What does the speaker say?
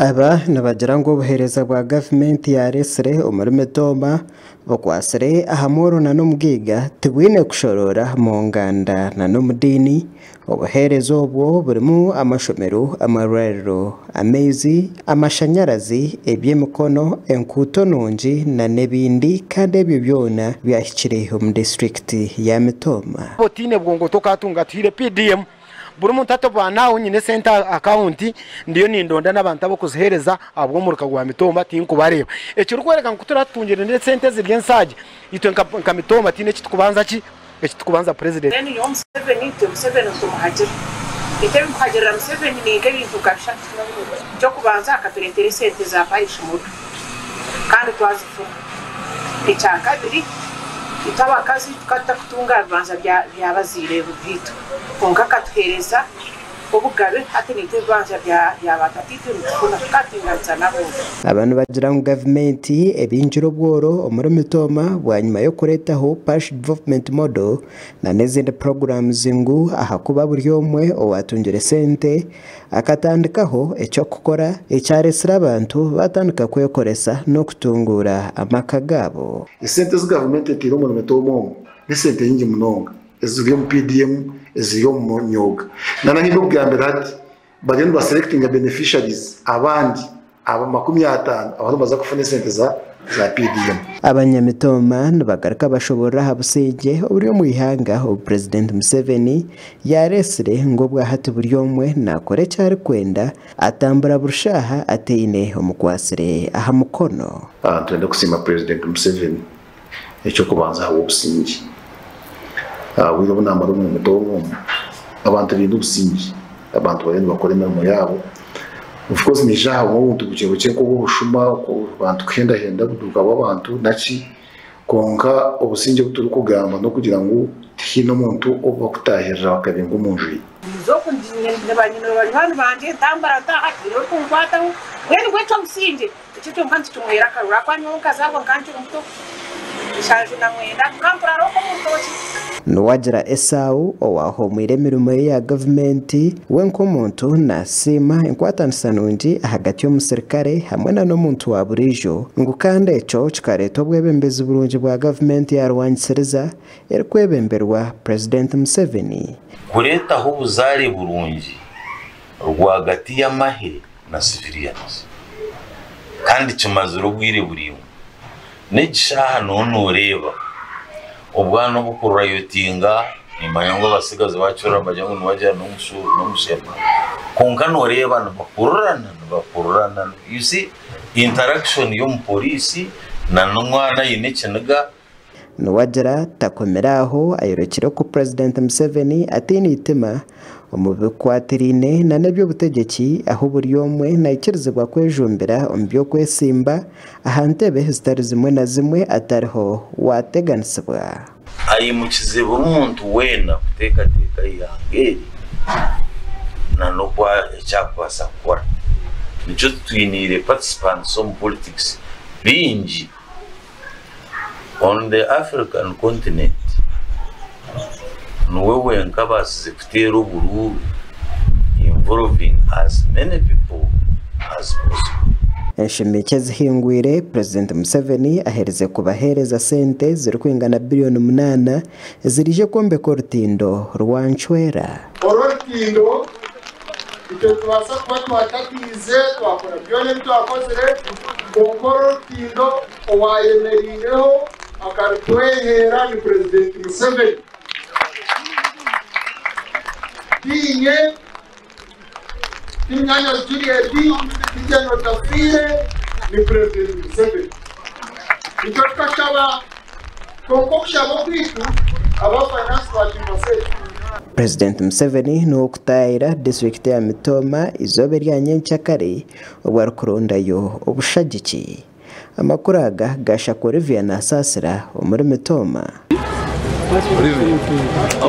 Aba nabagira ngo obuhereza bwa gavumenti yaresire omuri Mitoma bukwasire aha morona n'omubwiga tibwine kushorora mu nganda na n'omudini. Obuhereza obwo burimu amashomero, amarwariro, amaizi, amashanyarazi, eby'emikono, enkuuto nungi na n'ebindi, kandi ebyo byona byahikire omu disitulikiti ya Mitoma. Botine bwongo tokatunga tuhire PDM buri muntu atobanaho nyine center account ndiyo nindonda n'abantu abo kuzihereza abwo mu rukagwa Mitoma tinko bareba ekiri kwereka ngo turatungire ndetse center zirye nsage itwe nka Mitoma tine kitukubanza ekitukubanza president then you 7 tumuhagera ite bikuhagera 7 ni ibintu gasha cyo kubanza akaperetere center za paisha muto kandi twazifuna icaka biri itabakazi tukata kutunga bibanza byabazire bubito konka katuhereza obugabe ati nitebanza byabatatitu nitufuna tukatinganza nabo. Abantu bagira ngo gavumenti ebinjiro bworo omuri Mitoma bwanyuma yo kuretaho parish development model na n'ezindi programs ngu ahakuba buri omwe owatungire sente akatandikaho ecyo kukora ecyaresira abantu batandika kwekoresa no kutungura amaka gabo. Sente z gavumenti tiro mu Mitoma ni sente nyingi munonga eziriyo mu PDM eziriyo mu nyoga nana nibo bwambere ati bagenda ba selecting beneficiaries abandi aba 50 abantu baza kufuna sente za PDM. Abanyamitoma nibagaruka bashobora habusije oburi mu ihanga o President Museveni yaresire ngo bwahati buri omwe nakore cyari kwenda atambura burushaha ateine omukwasire aha mukono. Twende kusima President Museveni ecyo kubanza aho obusingi wiro namara mu Mitoma abantu bintu busingi abantu barenda bakora imirimo yabo of course ni jaho umuntu bucye ko bushuma ko abantu kenda henda buduka abantu naci konka obusingi buturi kugamba no kugira ngo hino muntu oba kutahirira akabinga umunji zo kunjine n'abanyino bari hano banje tambara tahakiro kumkwata wene gwecho musingi cyo mpanzi tumwera karura kwa nyoka zabo nganje umuto ishaje na mwenda kampura roko mutoki Nuwagira Esau owaho mw'iremirimo ya gavumenti wenko muntu nasima enkwatanisano hagati y'omusirikare hamwe na n'omuntu wa burijo ngo kandi eco kikareeta obwebembezi burungi bwa gavumenti yarwanyisiriza erikwebemberwa President Museveni kuretaho ubuzare burungi rwagati y'amahe na civilians kandi kimaze urugwire buriyo n'egishaha none ureba ubwana bukura yotinga imanyango basigaze bacura bajango nwaje n'umushema konka noreba bakururana you see interaction yo mupolisi na n'umwana yinekinaga Nuwagira takomeraho ayerekera ku President Museveni atini itima omubikwatirine na nebyo butegeki aho buri omwe nayikirizibwa kwejumbira ombyo kwesimba ahantebe zitari zimwe na zimwe atariho wateganisibwa ayimukize burundu wena kutekateka yangeri na no kwa cyakwasa kora nicyo twinire participants on politics bingi on the African continent Nuwewe nkabasize kutera ubururu involving as many people as possible. Enshimike zihingwire President Museveni ahereze kubahereza sente ziri kwingana billion 8 zirije kombeko rutindo rwanchwera. Orutindo icyo twasa kuba twatatize twakora byone twakozere gongoro rutindo owayemerireho akarutwehera ni President Museveni. Tinye tinyanya ziriedi tijano tafire ni President Museveni icyo twashaba konkokushaba kwitu aba finance batimase. President Museveni no kutayira district ya Mitoma izobe rya Nyencyakare obwari kurondayo obushagiki amakuraga gasha ko Riviana Sasira omuri Mitoma.